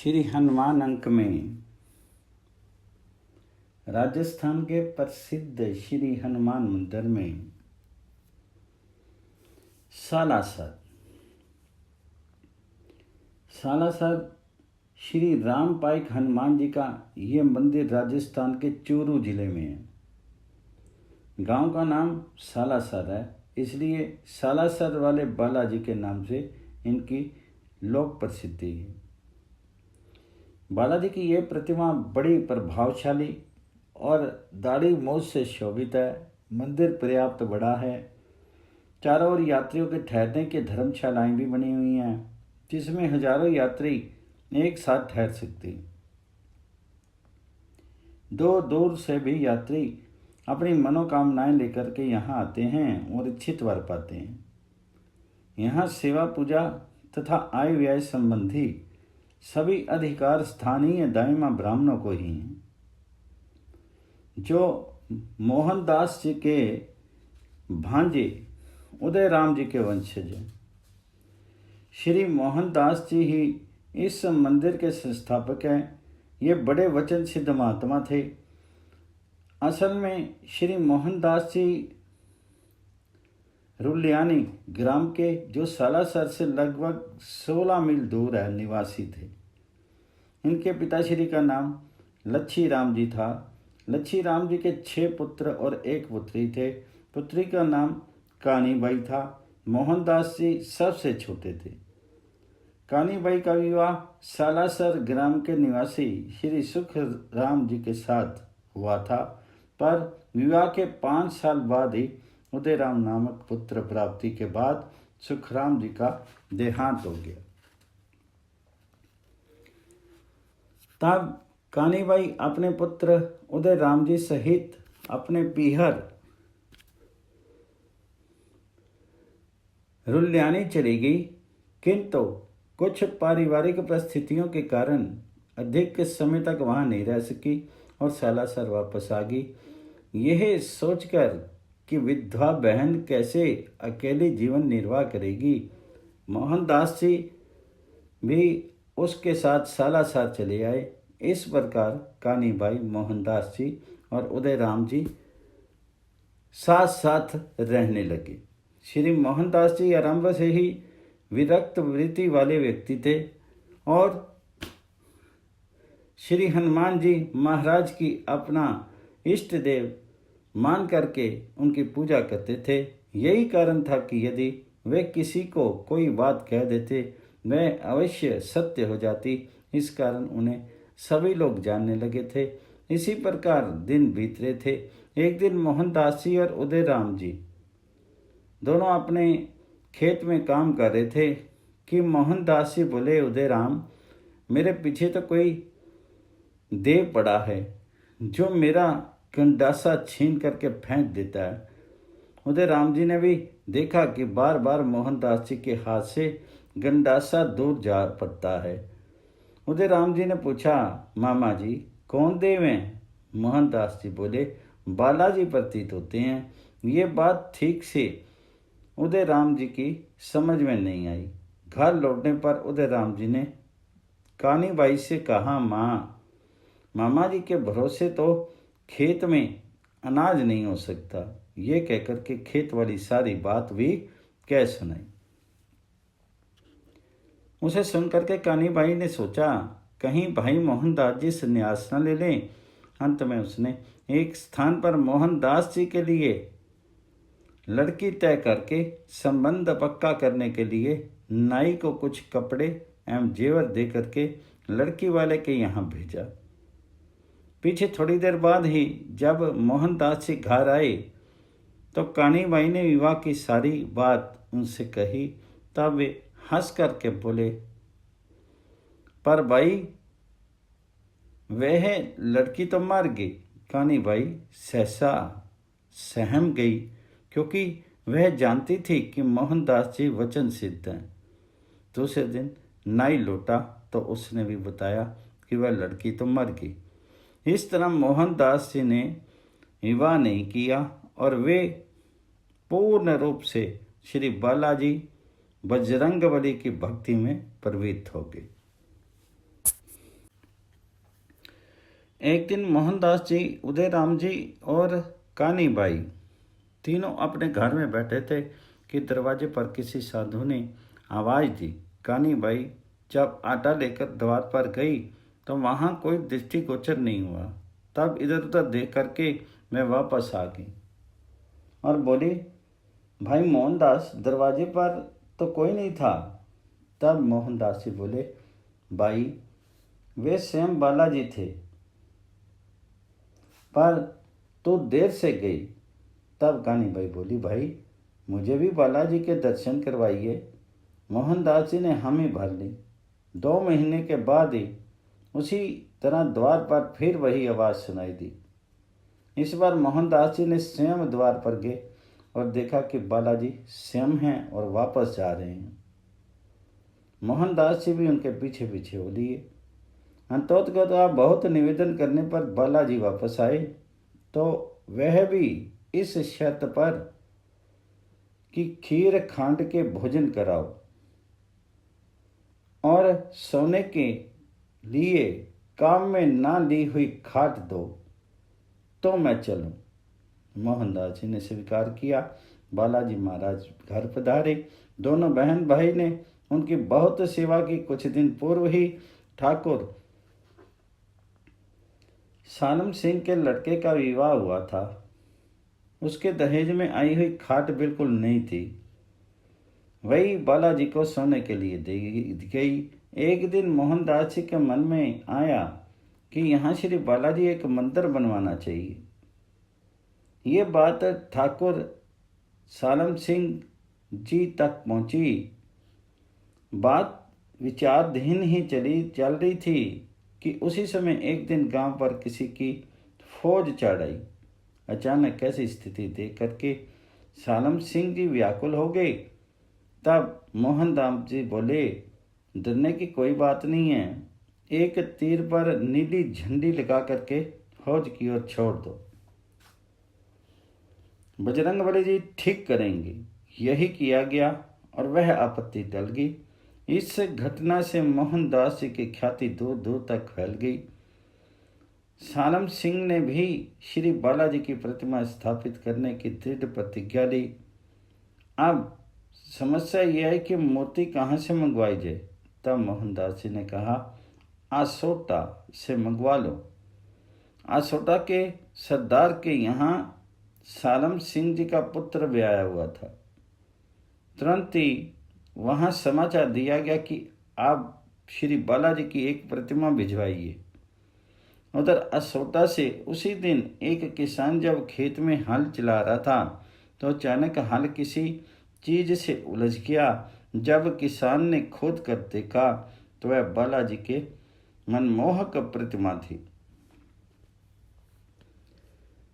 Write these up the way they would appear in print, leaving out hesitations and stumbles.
श्री हनुमान अंक में राजस्थान के प्रसिद्ध श्री हनुमान मंदिर में सालासर श्री राम पाइक हनुमान जी का ये मंदिर राजस्थान के चूरू जिले में है। गांव का नाम सालासर है, इसलिए सालासर वाले बालाजी के नाम से इनकी लोक प्रसिद्धि है। बालाजी की ये प्रतिमा बड़ी प्रभावशाली और दाढ़ी मूछ से शोभित है। मंदिर पर्याप्त बड़ा है। चारों ओर यात्रियों के ठहरने की धर्मशालाएं भी बनी हुई हैं, जिसमें हजारों यात्री एक साथ ठहर सकते हैं। दूर दूर से भी यात्री अपनी मनोकामनाएं लेकर के यहाँ आते हैं और इच्छित वर पाते हैं। यहाँ सेवा पूजा तथा आय व्यय संबंधी सभी अधिकार स्थानीय दाइमा ब्राह्मणों को ही हैं, जो मोहनदास जी के भांजे उदय राम जी के वंशज हैं। श्री मोहनदास जी ही इस मंदिर के संस्थापक हैं। ये बड़े वचन सिद्ध महात्मा थे। असल में श्री मोहनदास जी रुल्यानी ग्राम के, जो सालासर से लगभग 16 मील दूर है, निवासी थे। इनके पिताश्री का नाम लच्छी राम जी था। लच्छी राम जी के 6 पुत्र और 1 पुत्री थे। पुत्री का नाम कानीबाई था। मोहनदास जी सबसे छोटे थे। कानीबाई का विवाह सालासर ग्राम के निवासी श्री सुख राम जी के साथ हुआ था, पर विवाह के 5 साल बाद ही उदयराम नामक पुत्र प्राप्ति के बाद सुखराम जी का देहांत हो गया। तब कानीबाई अपने पुत्र उदयराम जी सहित अपने पीहर रुल्यानी चली गई, किंतु कुछ पारिवारिक परिस्थितियों के कारण अधिक समय तक वहां नहीं रह सकी और सालासर वापस आ गई। यह सोचकर कि विधवा बहन कैसे अकेले जीवन निर्वाह करेगी, मोहनदास जी भी उसके साथ सालासर चले आए। इस प्रकार कानीबाई, मोहनदास जी और उदयराम जी साथ साथ रहने लगे। श्री मोहनदास जी आरंभ से ही विरक्त वृत्ति वाले व्यक्ति थे और श्री हनुमान जी महाराज की अपना इष्ट देव मान करके उनकी पूजा करते थे। यही कारण था कि यदि वे किसी को कोई बात कह देते, वह अवश्य सत्य हो जाती। इस कारण उन्हें सभी लोग जानने लगे थे। इसी प्रकार दिन बीत रहे थे। एक दिन मोहनदास जी और उदयराम जी दोनों अपने खेत में काम कर रहे थे कि मोहनदास जी बोले, उदयराम, मेरे पीछे तो कोई देव पड़ा है जो मेरा गंडासा छीन करके फेंक देता है। उदयराम जी ने भी देखा कि बार बार मोहनदास जी के हाथ से गंडासा दूर जा पड़ता है। उदयराम जी ने पूछा, मामा जी, कौन देव हैं? मोहनदास जी बोले, बालाजी प्रतीत होते हैं। ये बात ठीक से उदयराम जी की समझ में नहीं आई। घर लौटने पर उदयराम जी ने कानीबाई से कहा, मामा जी के भरोसे तो खेत में अनाज नहीं हो सकता। ये कहकर के खेत वाली सारी बात भी कह सुनाई। उसे सुनकर के कानीबाई ने सोचा, कहीं भाई मोहनदास जी संन्यास न ले लें। अंत में उसने एक स्थान पर मोहनदास जी के लिए लड़की तय करके संबंध पक्का करने के लिए नाई को कुछ कपड़े एवं जेवर दे करके लड़की वाले के यहाँ भेजा। पीछे थोड़ी देर बाद ही जब मोहनदास जी घर आए तो कानीबाई ने विवाह की सारी बात उनसे कही। तब वे हंस करके बोले, पर भाई, वह लड़की तो मर गई। कानीबाई सहसा सहम गई, क्योंकि वह जानती थी कि मोहनदास जी वचन सिद्ध हैं। दूसरे दिन नाई लौटा तो उसने भी बताया कि वह लड़की तो मर गई। इस तरह मोहनदास जी ने विवाह नहीं किया और वे पूर्ण रूप से श्री बालाजी बजरंगबली की भक्ति में प्रवृत्त हो गए। एक दिन मोहनदास जी, उदयराम जी और कानीबाई तीनों अपने घर में बैठे थे कि दरवाजे पर किसी साधु ने आवाज़ दी। कानीबाई जब आटा लेकर द्वार पर गई तो वहाँ कोई दृष्टिगोचर नहीं हुआ। तब इधर उधर देख करके मैं वापस आ गई और बोली, भाई मोहनदास, दरवाजे पर तो कोई नहीं था। तब मोहनदास जी बोले, भाई वे स्वयं बालाजी थे, पर तू देर से गई। तब कानीबाई बोली, भाई मुझे भी बालाजी के दर्शन करवाइए। मोहनदास जी ने हामी भर ली। 2 महीने के बाद ही उसी तरह द्वार पर फिर वही आवाज़ सुनाई दी। इस बार मोहनदास जी ने स्वयं द्वार पर गए और देखा कि बालाजी स्वयं हैं और वापस जा रहे हैं। मोहनदास जी भी उनके पीछे पीछे हो लिए। अंततः बहुत निवेदन करने पर बालाजी वापस आए, तो वह भी इस शर्त पर कि खीर खांड के भोजन कराओ और सोने के लिए काम में ना ली हुई खाट दो, तो मैं चलूं। मोहनदास जी ने स्वीकार किया। बालाजी महाराज घर पधारे। दोनों बहन भाई ने उनकी बहुत सेवा की। कुछ दिन पूर्व ही ठाकुर सालम सिंह के लड़के का विवाह हुआ था। उसके दहेज में आई हुई खाट बिल्कुल नहीं थी, वही बालाजी को सोने के लिए दे गई। एक दिन मोहनदास जी के मन में आया कि यहाँ श्री बालाजी एक मंदिर बनवाना चाहिए। ये बात ठाकुर सालम सिंह जी तक पहुँची। बात विचाराधीन ही चल रही थी कि उसी समय एक दिन गांव पर किसी की फौज चढ़ आई। अचानक ऐसी स्थिति देख करके सालम सिंह जी व्याकुल हो गए। तब मोहनदास जी बोले, डरने की कोई बात नहीं है, एक तीर पर नीली झंडी लगा करके फौज की ओर छोड़ दो, बजरंगबली जी ठीक करेंगे। यही किया गया और वह आपत्ति टल गई। इस घटना से मोहनदास जी की ख्याति दूर दूर तक फैल गई। सालम सिंह ने भी श्री बालाजी की प्रतिमा स्थापित करने की दृढ़ प्रतिज्ञा ली। अब समस्या यह है कि मूर्ति कहाँ से मंगवाई जाए। तब मोहनदास जी ने कहा, आसोटा से मंगवा लो। आसोटा के सरदार के यहाँ सालम सिंह जी का पुत्र ब्याया हुआ था। तुरंत ही वहाँ समाचार दिया गया कि आप श्री बालाजी की एक प्रतिमा भिजवाइए। उधर असोटा से उसी दिन एक किसान जब खेत में हल चला रहा था तो अचानक हल किसी चीज से उलझ गया। जब किसान ने खोद कर देखा तो वह बालाजी के मनमोहक प्रतिमा थी।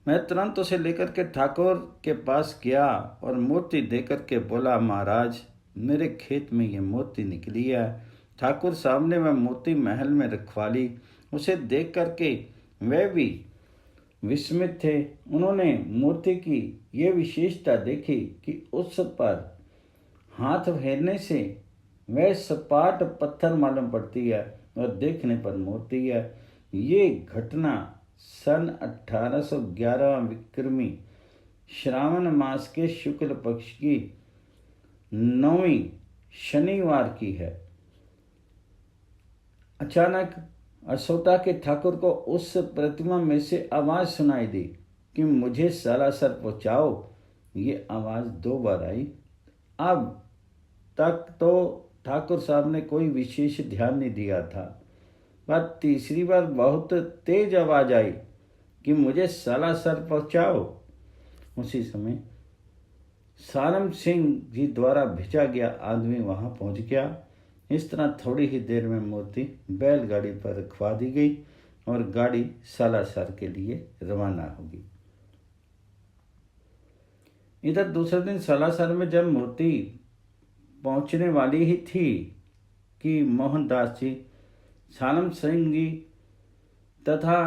मैं तुरंत उसे लेकर के ठाकुर के पास गया और मूर्ति देकर के बोला, महाराज मेरे खेत में ये मूर्ति निकली है। ठाकुर साहब ने वह मूर्ति महल में रखवा ली। उसे देख करके वे भी विस्मित थे। उन्होंने मूर्ति की ये विशेषता देखी कि उस पर हाथ फेरने से वह सपाट पत्थर मालूम पड़ती है और देखने पर मूर्ति है। ये घटना सन 1811 विक्रमी श्रावण मास के शुक्ल पक्ष की 9वीं शनिवार की है। अचानक असोटा के ठाकुर को उस प्रतिमा में से आवाज़ सुनाई दी कि मुझे सालासर पहुँचाओ। ये आवाज़ 2 बार आई। अब तक तो ठाकुर साहब ने कोई विशेष ध्यान नहीं दिया था, पर तीसरी बार बहुत तेज आवाज़ आई कि मुझे सालासर पहुँचाओ। उसी समय सालम सिंह जी द्वारा भेजा गया आदमी वहाँ पहुँच गया। इस तरह थोड़ी ही देर में मूर्ति बैलगाड़ी पर रखवा दी गई और गाड़ी सालासर के लिए रवाना होगी। इधर दूसरे दिन सालासर में जब मूर्ति पहुंचने वाली ही थी कि मोहनदास जी, सालम सिंह जी तथा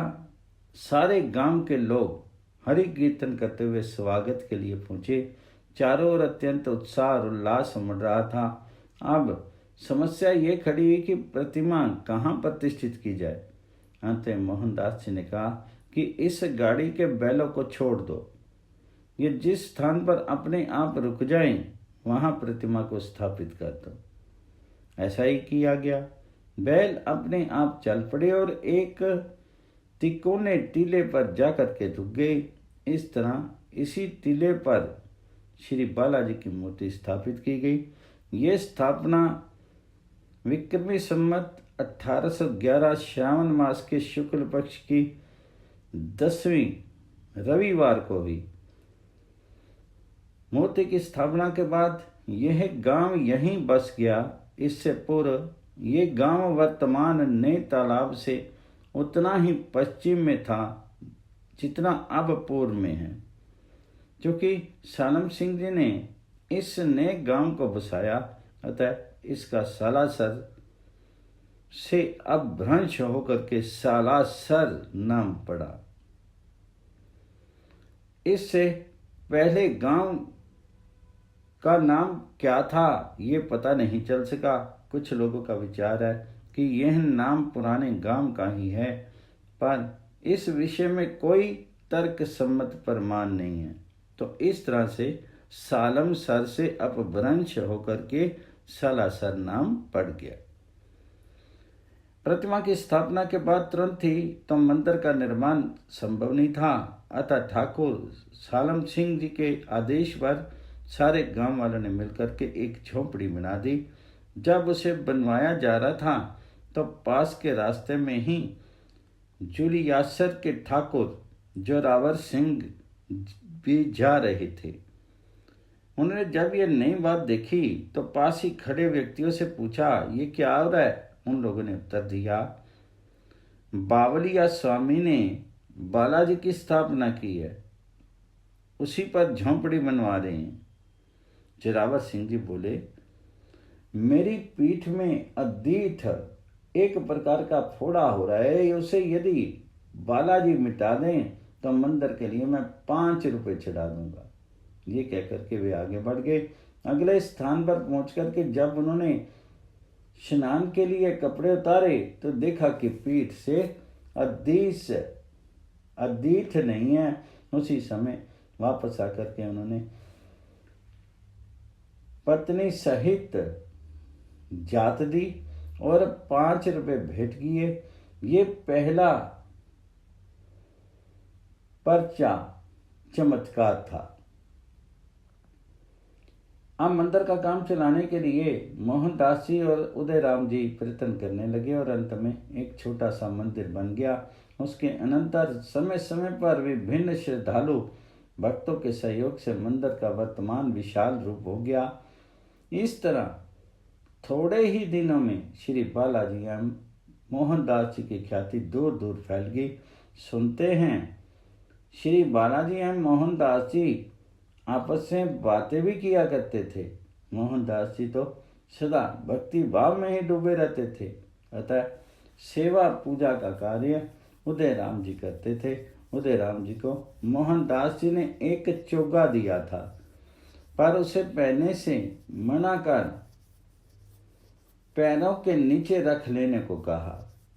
सारे गांव के लोग हरि कीर्तन करते हुए स्वागत के लिए पहुंचे। चारों ओर अत्यंत उत्साह और उल्लास उमड़ रहा था। अब समस्या ये खड़ी हुई कि प्रतिमा कहाँ प्रतिष्ठित की जाए। अंत में मोहनदास जी ने कहा कि इस गाड़ी के बैलों को छोड़ दो, ये जिस स्थान पर अपने आप रुक जाएं वहां प्रतिमा को स्थापित कर दो। ऐसा ही किया गया। बैल अपने आप चल पड़े और एक तिकोने टीले पर जाकर के रुक गए। इस तरह इसी टीले पर श्री बालाजी की मूर्ति स्थापित की गई। ये स्थापना विक्रमी संवत 1811 श्रावण मास के शुक्ल पक्ष की 10वीं रविवार को हुई। मूर्ति की स्थापना के बाद यह गांव यहीं बस गया। इससे पूर्व ये गांव वर्तमान नए तालाब से उतना ही पश्चिम में था जितना अब पूर्व में है। क्योंकि सालम सिंह जी ने इस नए गांव को बसाया, अतः इसका सालासर से अब भ्रंश होकर के सालासर नाम पड़ा। इससे पहले गांव का नाम क्या था ये पता नहीं चल सका। कुछ लोगों का विचार है कि यह नाम पुराने गांव का ही है, पर इस विषय में कोई तर्क सम्मत प्रमाण नहीं है। तो इस तरह से सालम सर से अपभ्रंश होकर के सालासर नाम पड़ गया। प्रतिमा की स्थापना के बाद तुरंत ही तो मंदिर का निर्माण संभव नहीं था, अतः ठाकुर सालम सिंह जी के आदेश पर सारे गांव वालों ने मिलकर के एक झोपड़ी बना दी। जब उसे बनवाया जा रहा था तो पास के रास्ते में ही जुलियासर के ठाकुर जोरावर सिंह भी जा रहे थे। उन्होंने जब ये नई बात देखी तो पास ही खड़े व्यक्तियों से पूछा, ये क्या हो रहा है? उन लोगों ने उत्तर दिया, बावलिया स्वामी ने बालाजी की स्थापना की है, उसी पर झोंपड़ी बनवा रहे हैं। जोरावर सिंह जी बोले, मेरी पीठ में अदीठ एक प्रकार का फोड़ा हो रहा है, उसे यदि बालाजी मिटा दें तो मंदिर के लिए मैं 5 रुपए चढ़ा दूंगा। ये कहकर के वे आगे बढ़ गए। अगले स्थान पर पहुंच करके जब उन्होंने स्नान के लिए कपड़े उतारे तो देखा कि पीठ से अदीठ नहीं है। उसी समय वापस आकर के उन्होंने पत्नी सहित जात दी और 5 रुपए भेंट किए। ये पहला पर्चा चमत्कार था। अब मंदिर का काम चलाने के लिए मोहनदास जी और उदय राम जी प्रयत्न करने लगे और अंत में एक छोटा सा मंदिर बन गया। उसके अनंतर समय समय पर विभिन्न श्रद्धालु भक्तों के सहयोग से मंदिर का वर्तमान विशाल रूप हो गया। इस तरह थोड़े ही दिनों में श्री बालाजी एवं मोहनदास जी की ख्याति दूर दूर फैल गई। सुनते हैं श्री बालाजी एवं मोहनदास जी आपस में बातें भी किया करते थे। मोहनदास जी तो सदा भक्ति भाव में ही डूबे रहते थे, अतः सेवा पूजा का कार्य उदय राम जी करते थे। उदय राम जी को मोहनदास जी ने एक चोगा दिया था, पर उसे पहनने से मना कर पैरों के नीचे रख लेने को कहा।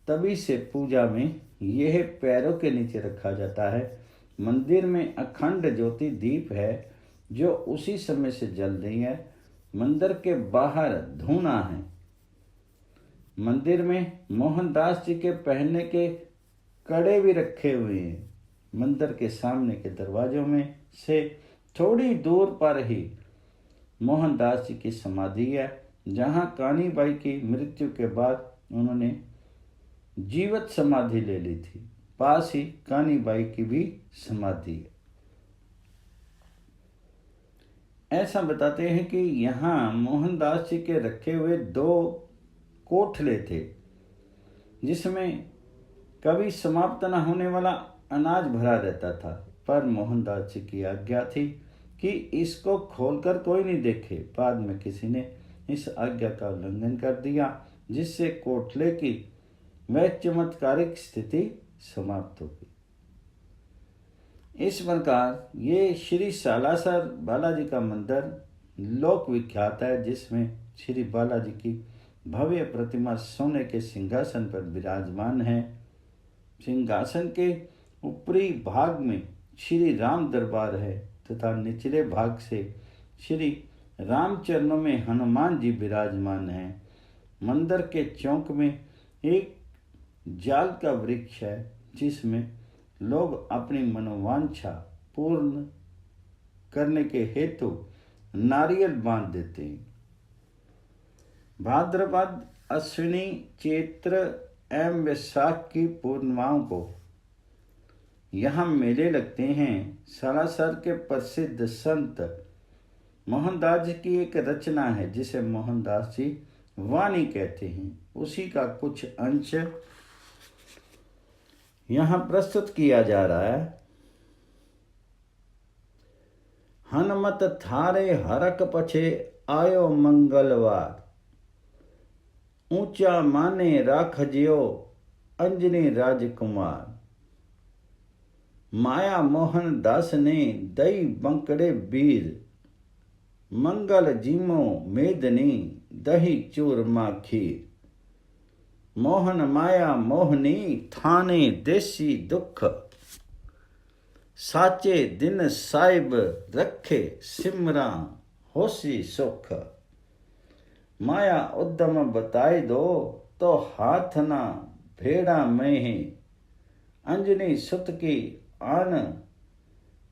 तभी से पूजा में यह पैरों के नीचे रखा जाता है। मंदिर में अखंड ज्योति दीप है जो उसी समय से जल रही है। मंदिर के बाहर धूना है। मंदिर में मोहनदास जी के पहनने के कड़े भी रखे हुए हैं। मंदिर के सामने के दरवाजों में से थोड़ी दूर पर ही मोहनदास जी की समाधि है, जहां कानीबाई की मृत्यु के बाद उन्होंने जीवित समाधि ले ली थी। पास ही कानीबाई की भी समाधि है। ऐसा बताते हैं कि यहाँ मोहनदास जी के रखे हुए 2 कोठले थे, जिसमें कभी समाप्त न होने वाला अनाज भरा रहता था। पर मोहनदास जी की आज्ञा थी कि इसको खोलकर कोई नहीं देखे। बाद में किसी ने इस आज्ञा का उल्लंघन कर दिया, जिससे कोठले की वह चमत्कारिक स्थिति समाप्त हो गई। इस प्रकार ये श्री सालासर बालाजी का मंदिर लोक विख्यात है, जिसमें श्री बालाजी की भव्य प्रतिमा सोने के सिंहासन पर विराजमान है। सिंहासन के ऊपरी भाग में श्री राम दरबार है तथा निचले भाग से श्री रामचरणों में हनुमान जी विराजमान हैं। मंदिर के चौक में एक जाल का वृक्ष है जिसमें लोग अपनी मनोवांछा पूर्ण करने के हेतु नारियल बांध देते हैं। भाद्रपद, अश्विनी, चैत्र एवं वैशाख की पूर्णिमाओं को यहाँ मेले लगते हैं। सालासर के प्रसिद्ध संत मोहनदास जी की एक रचना है जिसे मोहनदास जी वाणी कहते हैं, उसी का कुछ अंश यहाँ प्रस्तुत किया जा रहा है। हनुमत थारे हरक पछे आयो मंगलवार, ऊंचा माने राख जियो अंजनी राजकुमार। माया मोहन दास ने दई बंकड़े बीर, मंगल जीमो मेदनी दही चूरमा खीर। मोहन माया मोहनी थाने देसी दुख, साचे दिन साहिब रखे सिमरा होसी सुख। माया उद्यम बताए दो तो हाथ ना भेड़ा में, अंजनी सुत की आन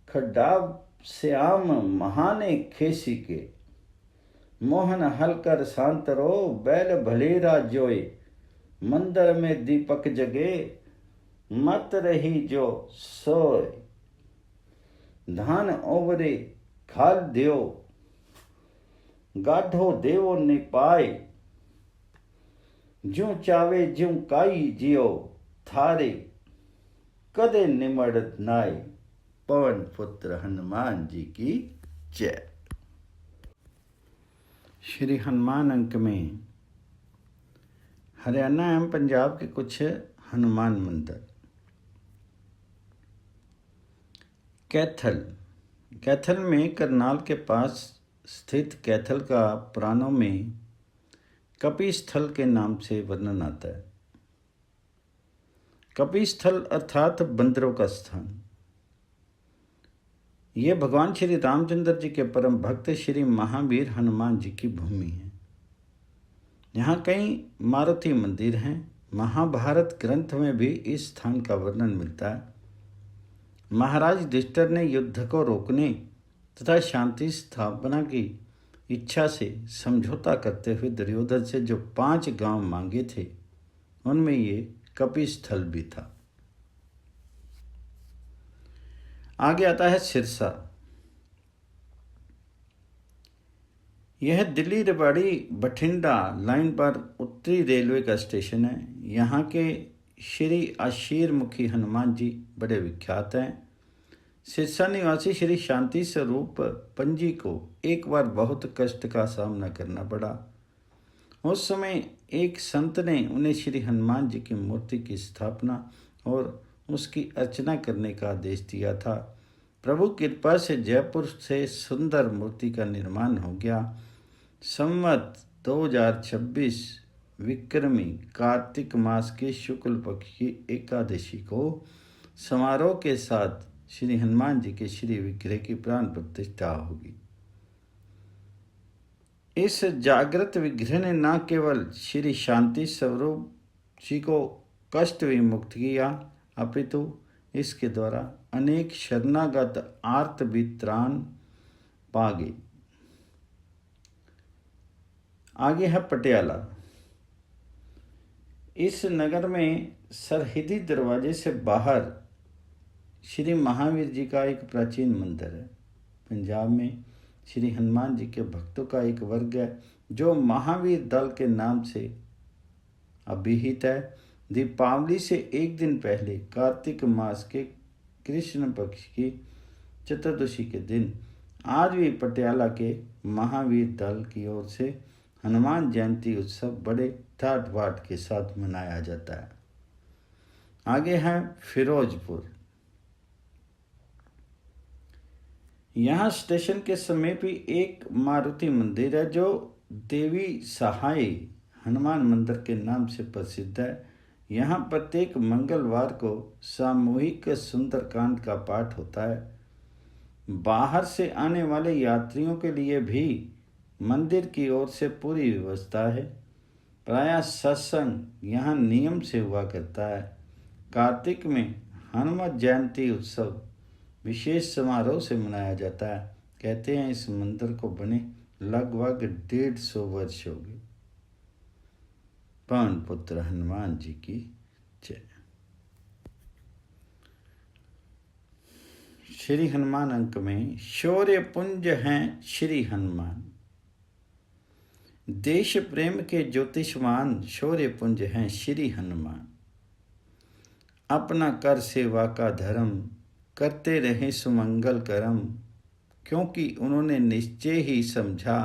खड्डाब श्याम महाने खेसी के। मोहन हलकर शांतरो बैल भलेरा जोए, मंदिर में दीपक जगे मत रही जो सोए। धान ओवरे खाल दियो गाढ़ो देवो ने पाए, ज्यों चावे ज्यों काई जियो थारे कदे निमड़त नाय। पवन पुत्र हनुमान जी की जय। श्री हनुमान अंक में हरियाणा एवं पंजाब के कुछ हनुमान मंदिर। कैथल में करनाल के पास स्थित कैथल का पुराणों में कपिस्थल के नाम से वर्णन आता है। कपिस्थल अर्थात बंदरों का स्थान। यह भगवान श्री रामचंद्र जी के परम भक्त श्री महावीर हनुमान जी की भूमि है। यहाँ कई मारुति मंदिर हैं। महाभारत ग्रंथ में भी इस स्थान का वर्णन मिलता है। महाराज युधिष्ठिर ने युद्ध को रोकने तथा शांति स्थापना की इच्छा से समझौता करते हुए दुर्योधन से जो 5 गांव मांगे थे उनमें ये कपिस्थल भी था। आगे आता है सिरसा। यह दिल्ली रेवाड़ी बठिंडा लाइन पर उत्तरी रेलवे का स्टेशन है। यहाँ के श्री आशीर मुखी हनुमान जी बड़े विख्यात हैं। सिरसा निवासी श्री शांति स्वरूप पंजी को एक बार बहुत कष्ट का सामना करना पड़ा। उस समय एक संत ने उन्हें श्री हनुमान जी की मूर्ति की स्थापना और उसकी अर्चना करने का आदेश दिया था। प्रभु कृपा से जयपुर से सुंदर मूर्ति का निर्माण हो गया। संवत 2026 विक्रमी कार्तिक मास के शुक्ल पक्ष की एकादशी को समारोह के साथ श्री हनुमान जी के श्री विग्रह की प्राण प्रतिष्ठा होगी। इस जागृत विग्रह ने न केवल श्री शांति स्वरूप जी को कष्ट विमुक्त किया अपितु इसके द्वारा अनेक शरणागत आर्त भी त्राण पा गए। आगे है पटियाला। इस नगर में सरहदी दरवाजे से बाहर श्री महावीर जी का एक प्राचीन मंदिर है। पंजाब में श्री हनुमान जी के भक्तों का एक वर्ग है जो महावीर दल के नाम से अभिहित है। दीपावली से एक दिन पहले कार्तिक मास के कृष्ण पक्ष की चतुर्दशी के दिन आज भी पटियाला के महावीर दल की ओर से हनुमान जयंती उत्सव बड़े ठाट बाट के साथ मनाया जाता है। आगे है फिरोजपुर। यहाँ स्टेशन के समीप ही एक मारुति मंदिर है जो देवी सहाय हनुमान मंदिर के नाम से प्रसिद्ध है। यहाँ प्रत्येक मंगलवार को सामूहिक सुंदरकांड का पाठ होता है। बाहर से आने वाले यात्रियों के लिए भी मंदिर की ओर से पूरी व्यवस्था है। प्रायः सत्संग यहाँ नियम से हुआ करता है। कार्तिक में हनुमत जयंती उत्सव विशेष समारोह से मनाया जाता है। कहते हैं इस मंदिर को बने लगभग 150 वर्ष हो गए। पवन पुत्र हनुमान जी की जय। श्री हनुमान अंक में शौर्य पुंज हैं श्री हनुमान। देश प्रेम के ज्योतिषमान शौर्य पुंज हैं श्री हनुमान। अपना कर सेवा का धर्म करते रहे सुमंगल कर्म, क्योंकि उन्होंने निश्चय ही समझा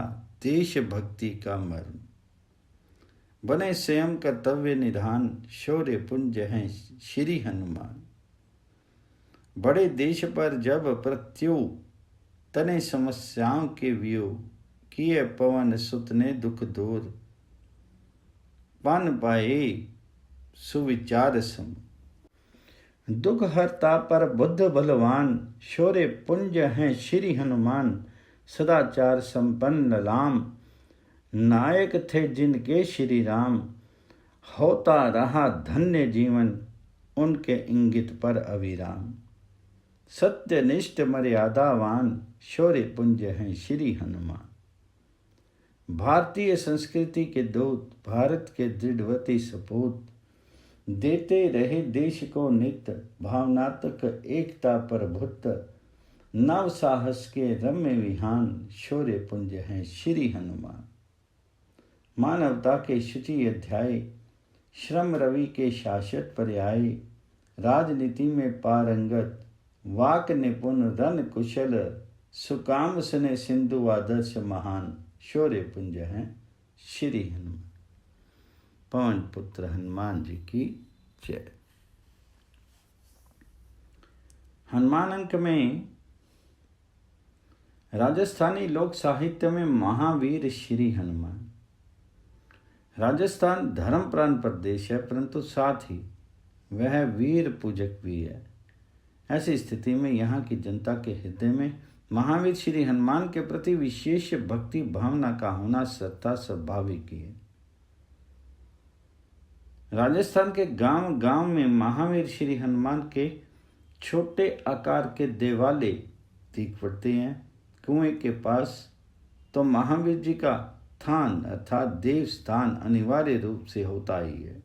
देश भक्ति का मर्म। बने स्वयं कर्तव्य निधान शौर्य पुंज हैं श्री हनुमान। बड़े देश पर जब प्रत्यु तने समस्याओं के व्यू, किए पवन सुत ने दुख दूर। पान पाए सुविचार सम। दुख हरता पर बुद्ध बलवान शौर्य पुंज हैं श्री हनुमान। सदाचार संपन्न राम नायक थे जिनके श्री राम। होता रहा धन्य जीवन उनके इंगित पर अविराम। सत्यनिष्ठ मर्यादावान शौर्य पुंज हैं श्री हनुमान। भारतीय संस्कृति के दूत भारत के दृढ़वती सपूत, देते रहे देश को नित्य भावनात्मक एकता पर भुत। नव साहस के रम्य विहान शौर्य पुंज हैं श्री हनुमान। मानवता के शुचि अध्याय श्रम रवि के शाश्वत पर्याय। राजनीति में पारंगत वाक निपुण रण कुशल। सुकाम सने सिंधु आदर्श महान शौर्य पुंज हैं श्री हनुमान। पवन पुत्र हनुमान जी की जय। हनुमान अंक में राजस्थानी लोक साहित्य में महावीर श्री हनुमान। राजस्थान धर्मप्राण प्रदेश है, परंतु साथ ही वह वीर पूजक भी है। ऐसी स्थिति में यहाँ की जनता के हृदय में महावीर श्री हनुमान के प्रति विशेष भक्ति भावना का होना सत्ता स्वाभाविक ही है। राजस्थान के गांव गांव में महावीर श्री हनुमान के छोटे आकार के देवालय दिख पड़ते हैं। कुएं के पास तो महावीर जी का थान अर्थात देव स्थान अनिवार्य रूप से होता ही है।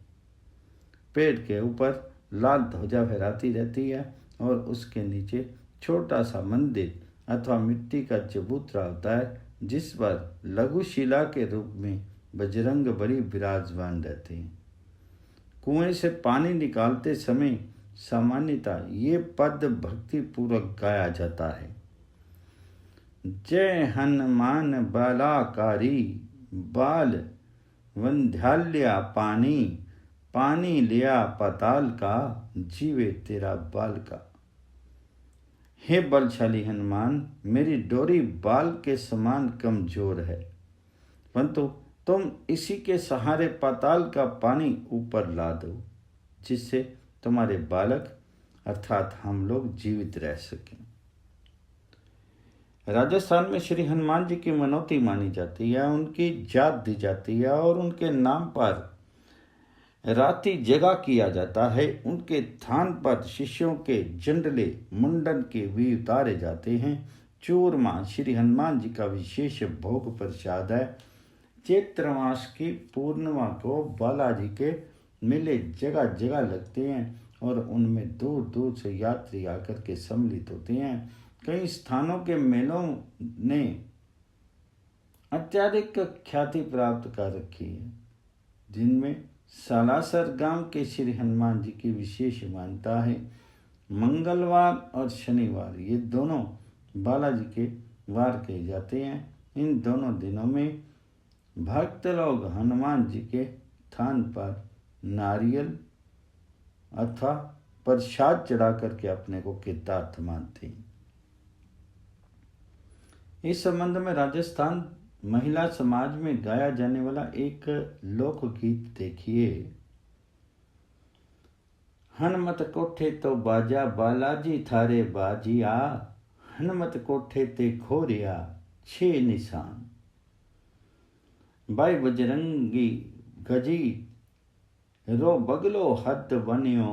पेड़ के ऊपर लाल ध्वजा फहराती रहती है और उसके नीचे छोटा सा मंदिर अथवा मिट्टी का चबूतरा होता है, जिस पर लघु शिला के रूप में बजरंग बली विराजमान रहते हैं। कुएं से पानी निकालते समय सामान्यतः ये पद भक्ति पूर्वक गाया जाता है। जय हनुमान बालाकारी बाल वंध्याल्या पानी। पानी लिया पाताल का जीवे तेरा बाल का। हे बलशाली हनुमान, मेरी डोरी बाल के समान कमजोर है, परंतु तुम इसी के सहारे पाताल का पानी ऊपर ला दो, जिससे तुम्हारे बालक अर्थात हम लोग जीवित रह सकें। राजस्थान में श्री हनुमान जी की मनौती मानी जाती है, उनकी जात दी जाती है और उनके नाम पर राति जगह किया जाता है। उनके थान पर शिष्यों के जंडले मुंडन के भी उतारे जाते हैं। चूरमा श्री हनुमान जी का विशेष भोग प्रसाद है। चैत्र मास की पूर्णिमा को बालाजी के मेले जगह जगह लगते हैं और उनमें दूर दूर से यात्री आकर के सम्मिलित होते हैं। कई स्थानों के मेलों ने अत्यधिक ख्याति प्राप्त कर रखी है, जिनमें सालासर गांव के श्री हनुमान जी की विशेष मान्यता है। मंगलवार और शनिवार ये दोनों बालाजी के वार कहे जाते हैं। इन दोनों दिनों में भक्त लोग हनुमान जी के थान पर नारियल अथवा प्रसाद चढ़ा करके अपने को कृतार्थ मानते हैं। इस संबंध में राजस्थान महिला समाज में गाया जाने वाला एक लोकगीत देखिए। हनुमत कोठे तो बाजा बालाजी थारे बाजिया, हनुमत कोठे ते खोरिया छे निशान। भाई बजरंगी गजी रो बगलो हद बनियो,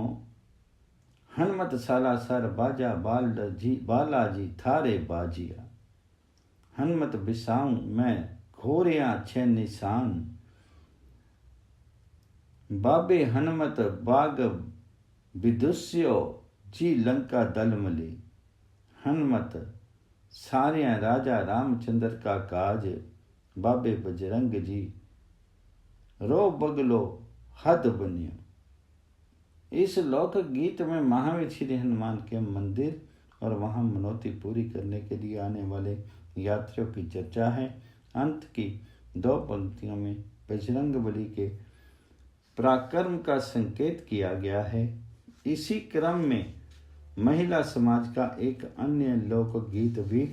हनुमत सालासर बाजा बालाजी थारे बाजिया। हनुमत बिसाऊं मैं घोरिया छे निशान, बाबे हनुमत बाग विदुष्यो जी लंका दल मली। हनुमत सारिया राजा रामचंद्र का काज, बाबे बजरंग जी रो बगलो हद बनियो। इस लोक गीत में महावीर श्री हनुमान के मंदिर और वहां मनौती पूरी करने के लिए आने वाले यात्रियों की चर्चा है। अंत की 2 पंक्तियों में बजरंगबली के पराक्रम का संकेत किया गया है। इसी क्रम में महिला समाज का एक अन्य लोकगीत भी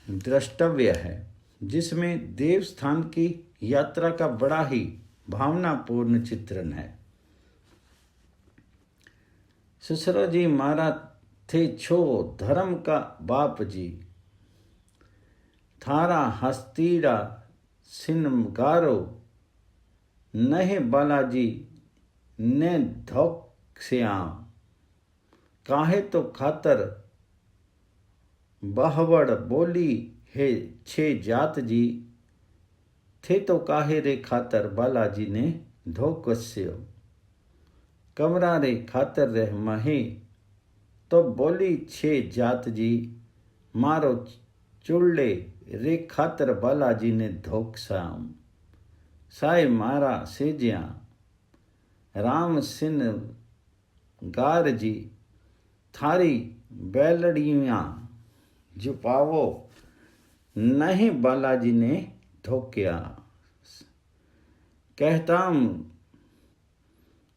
द्रष्टव्य है, जिसमें देवस्थान की यात्रा का बड़ा ही भावनापूर्ण चित्रण है। ससुर जी मारा थे छो धर्म का बाप जी, थारा हस्तीरा सिनगारो, नहे बालाजी ने धोख से आम, काहे तो खातर बहवड़ बोली है छे जात जी, थे तो काहे रे खातर बालाजी ने धोकस्यो, कमरा रे खातर रह महे तो बोली छे जात जी, मारो चुल्ले रे खातर बालाजी ने धोकसाम, साय मारा सेज्या राम सिन गार जी, थारी बैलड़ियाँ जुपावो, नहीं बालाजी ने धोक्या, कहताम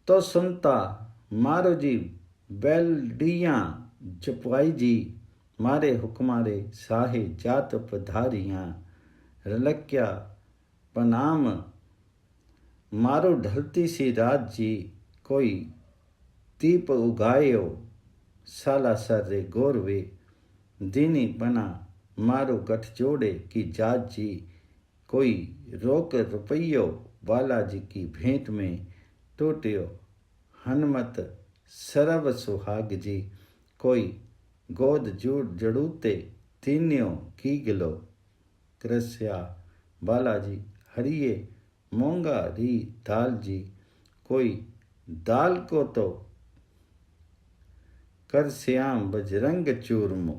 तो सुनता मारो जी बैलड़ियाँ जुपाई जी, मारे हुक्मारे साहे जात पधारियाँ, रलक्या पनाम मारो ढलती सी रात जी, कोई दीप उगायो सालासर रे गोरवे, दीनी बना मारो गठजोड़े की जात जी, कोई रोक रुपयो बालाजी की भेंट में टूटियो, हनुमत सरब सुहाग जी, कोई गोद जूड़ जड़ूते तीन्यों की गिलो, कृष्या बालाजी हरिये मोंगा री दाल जी, कोई दाल को तो कर श्याम बजरंग चूरमो।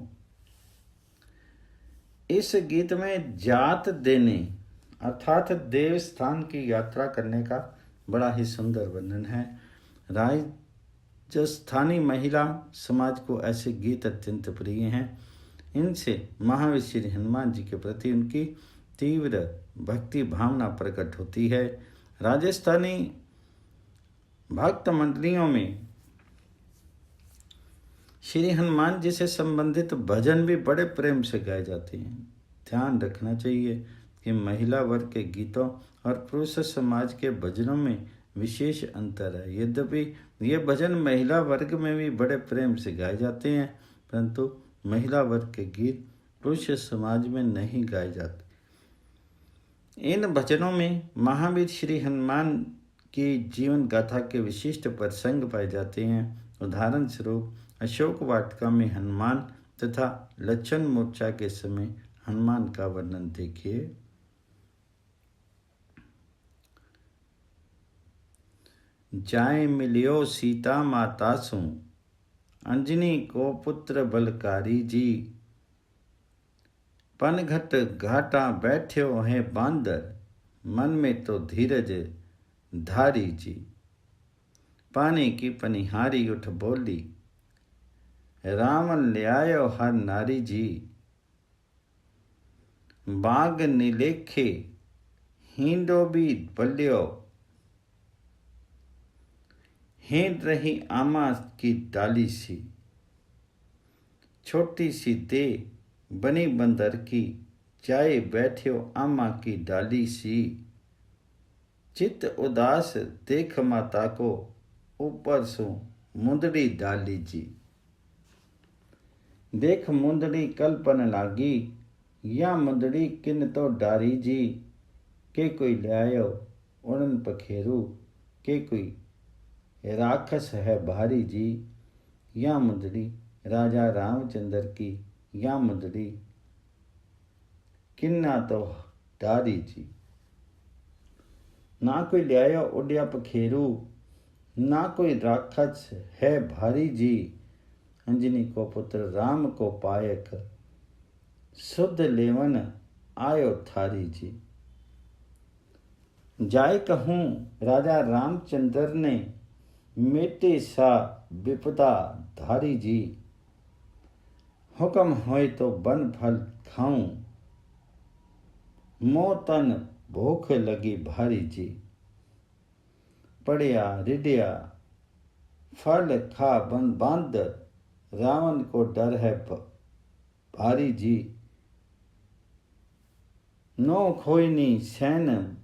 इस गीत में जात देने अर्थात देवस्थान की यात्रा करने का बड़ा ही सुंदर वर्णन है। राजस्थानी महिला समाज को ऐसे गीत अत्यंत प्रिय हैं। इनसे महावीर श्री हनुमान जी के प्रति उनकी तीव्र भक्ति भावना प्रकट होती है। राजस्थानी भक्त मंडलियों में श्री हनुमान जी से संबंधित भजन भी बड़े प्रेम से गाए जाते हैं। ध्यान रखना चाहिए कि महिला वर्ग के गीतों और पुरुष समाज के भजनों में विशेष अंतर है। यद्यपि ये भजन महिला वर्ग में भी बड़े प्रेम से गाए जाते हैं, परंतु महिला वर्ग के गीत पुरुष समाज में नहीं गाए जाते। इन भजनों में महावीर श्री हनुमान की जीवन गाथा के विशिष्ट प्रसंग पाए जाते हैं। उदाहरण स्वरूप अशोक वाटिका में हनुमान तथा लक्षण मोर्चा के समय हनुमान का वर्णन देखिए। जाए मिलियो सीता माता सु, अंजनी को पुत्र बलकारी जी, पनघट घाटा बैठ्यो है बांदर, मन में तो धीरज धारी जी, पानी की पनिहारी उठ बोली, राम ल्यायो हर नारी जी, बाग नीलेखे हींडो भी बल्यो, हेंड रही आमा की डाली सी, छोटी सी दे बनी बंदर की, जाए बैठ्यो आमा की डाली सी, चित्त उदास देख माता को, ऊपर सो मुंदड़ी डाली जी। देख मुंदड़ी कल्पन लागी, या मुंदड़ी किन तो डारी जी। के कोई ल्यायो उड़न पखेरू, के कोई राक्षस है भारी जी। या मुंदड़ी राजा रामचंद्र की, या मुंदड़ी किन्ना तो डारी जी। ना कोई ल्यायो उड़िया पखेरू, ना कोई राक्षस है भारी जी। अंजनी को पुत्र राम को पायक, शुद्ध लेवन आयो थारी जी। जाय कहूँ राजा रामचंद्र ने, मेटे सा विपदा धारी जी। हुक्म होए तो बन फल खाऊं, मोह तन भूख लगी भारी जी। पड़िया रिडिया फल खा बन बांदर, रावण को डर है भारी जी। नो खोईनी सैन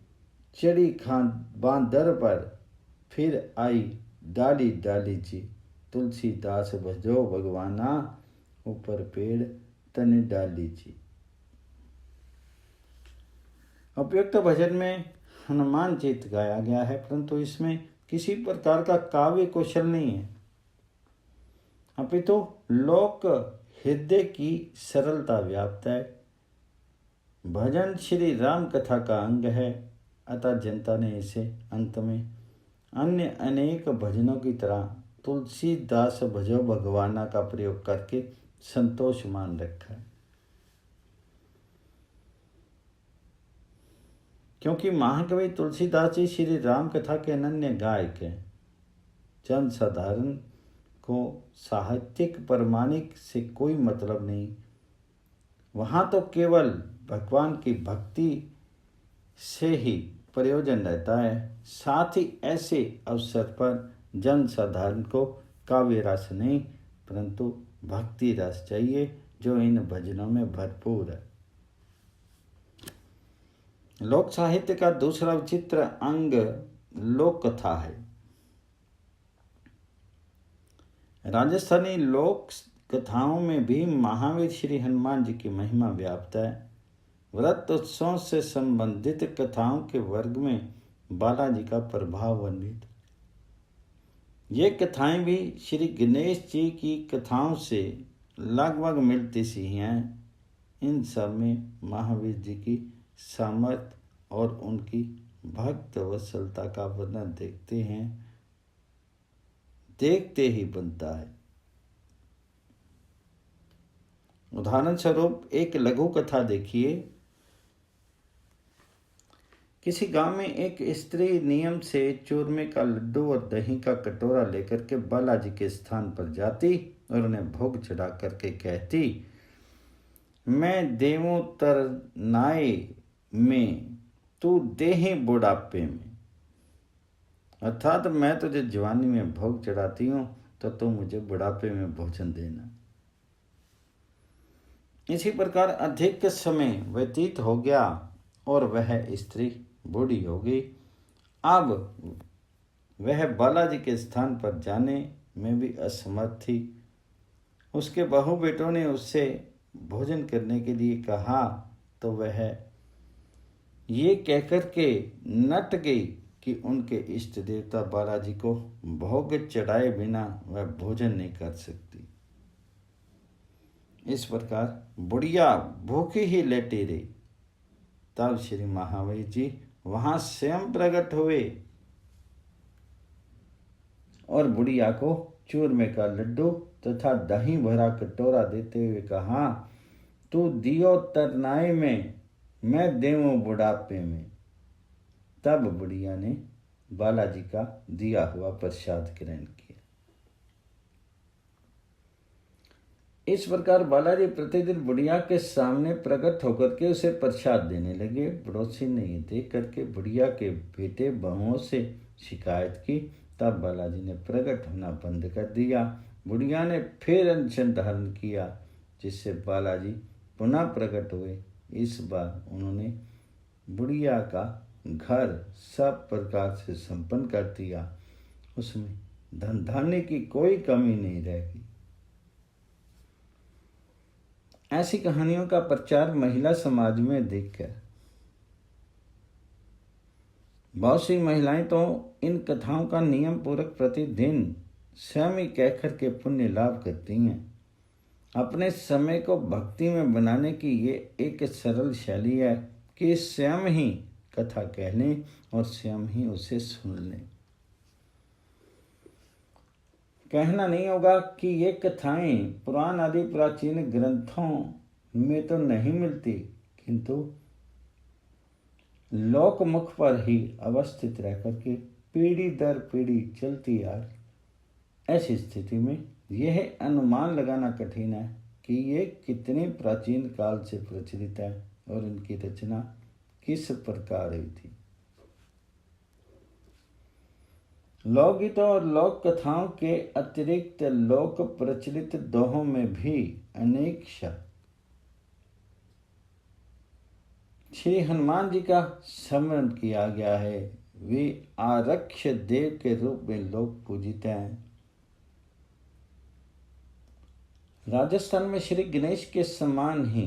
चढ़ी खां बांदर पर, फिर आई डाली डाली जी। तुलसीदास भजो भगवाना, ऊपर पेड़ तने डाली जी। उपयुक्त भजन में हनुमान जीत गाया गया है, परंतु इसमें किसी प्रकार का काव्य कौशल नहीं है, अपितु लोक हृदय की सरलता व्याप्त है। भजन श्री राम कथा का अंग है, अतः जनता ने इसे अंत में अन्य अनेक भजनों की तरह तुलसीदास भजो भगवाना का प्रयोग करके संतोष मान रखा है। क्योंकि महाकवि तुलसीदास जी श्री राम कथा के अनन्य गायक हैं। जन साधारण को साहित्यिक प्रमाणिक से कोई मतलब नहीं, वहाँ तो केवल भगवान की भक्ति से ही प्रयोजन रहता है। साथ ही ऐसे अवसर पर जन साधारण को काव्य रस नहीं परंतु भक्ति रस चाहिए, जो इन भजनों में भरपूर है। लोक साहित्य का दूसरा विचित्र अंग लोक कथा है। राजस्थानी लोक कथाओं में भी महावीर श्री हनुमान जी की महिमा व्याप्त है। व्रत उत्सव से संबंधित कथाओं के वर्ग में बालाजी का प्रभाव वर्णित। ये कथाएं भी श्री गणेश जी की कथाओं से लगभग मिलती सी हैं। इन सब में महावीर जी की सामर्थ्य और उनकी भक्त वत्सलता का वर्णन देखते ही बनता है। उदाहरण स्वरूप एक लघु कथा देखिए। किसी गांव में एक स्त्री नियम से चूरमे का लड्डू और दही का कटोरा लेकर के बालाजी के स्थान पर जाती और उन्हें भोग चढ़ा करके कहती, मैं देवों तरनाए में, तू देहे बुढ़ापे में। अर्थात मैं तुझे जवानी में भोग चढ़ाती हूँ तो तू मुझे बुढ़ापे में भोजन देना। इसी प्रकार अधिक समय व्यतीत हो गया और वह स्त्री बूढ़ी हो गई। अब वह बालाजी के स्थान पर जाने में भी असमर्थ थी। उसके बहू बेटों ने उससे भोजन करने के लिए कहा तो वह ये कहकर के नट गई कि उनके इष्ट देवता बालाजी को भोग चढ़ाए बिना वह भोजन नहीं कर सकती। इस प्रकार बुढ़िया भूखी ही लेटी रही। तब श्री महावीर जी वहां स्वयं प्रकट हुए और बुढ़िया को चूरमे का लड्डू तथा दही भरा कटोरा देते हुए कहा, तू दियो तरनाए में, मैं देवों बुढ़ापे में। तब बुढ़िया ने बालाजी का दिया हुआ प्रसाद ग्रहण किया। इस प्रकार बालाजी प्रतिदिन बुढ़िया के सामने प्रकट होकर के उसे प्रसाद देने लगे। पड़ोसी ने ये देख करके बुढ़िया के बेटे बहुओं से शिकायत की। तब बालाजी ने प्रकट होना बंद कर दिया। बुढ़िया ने फिर अनशन धारण किया, जिससे बालाजी पुनः प्रकट हुए। इस बार उन्होंने बुढ़िया का घर सब प्रकार से संपन्न कर दिया। उसमें धन धान्य की कोई कमी नहीं रहेगी। ऐसी कहानियों का प्रचार महिला समाज में देखकर बहुत सी महिलाएं तो इन कथाओं का नियम पूर्वक प्रतिदिन स्वयं ही कहकर के पुण्य लाभ करती हैं। अपने समय को भक्ति में बनाने की ये एक सरल शैली है कि स्वयं ही कथा कह लें और स्वयं ही उसे सुन लें। कहना नहीं होगा कि ये कथाएं पुराण आदि प्राचीन ग्रंथों में तो नहीं मिलती, किंतु लोकमुख पर ही अवस्थित रह करके पीढ़ी दर पीढ़ी चलती आ रही। ऐसी स्थिति में यह अनुमान लगाना कठिन है कि ये कितने प्राचीन काल से प्रचलित है और इनकी रचना किस प्रकार हुई थी। लोकगीतों और लोक कथाओं के अतिरिक्त लोक प्रचलित दोहों में भी अनेक शब्द श्री हनुमान जी का स्मरण किया गया है। वे आरक्ष देव के रूप में लोग पूजित हैं। राजस्थान में श्री गणेश के समान ही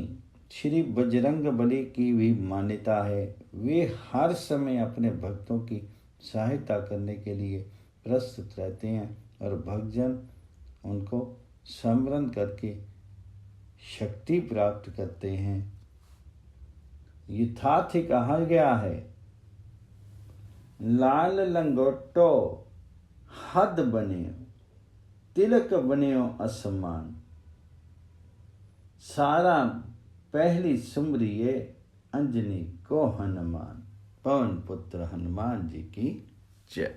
श्री बजरंगबली की भी मान्यता है। वे हर समय अपने भक्तों की सहायता करने के लिए प्रस्तुत रहते हैं और भक्तजन उनको स्मरण करके शक्ति प्राप्त करते हैं। यथार्थ ही कहा गया है, लाल लंगोटो हद बनियो तिलक बनियो असमान, सारा पहली सुमरिए अंजनी को हनुमान। पवन पुत्र हनुमान जी की जय।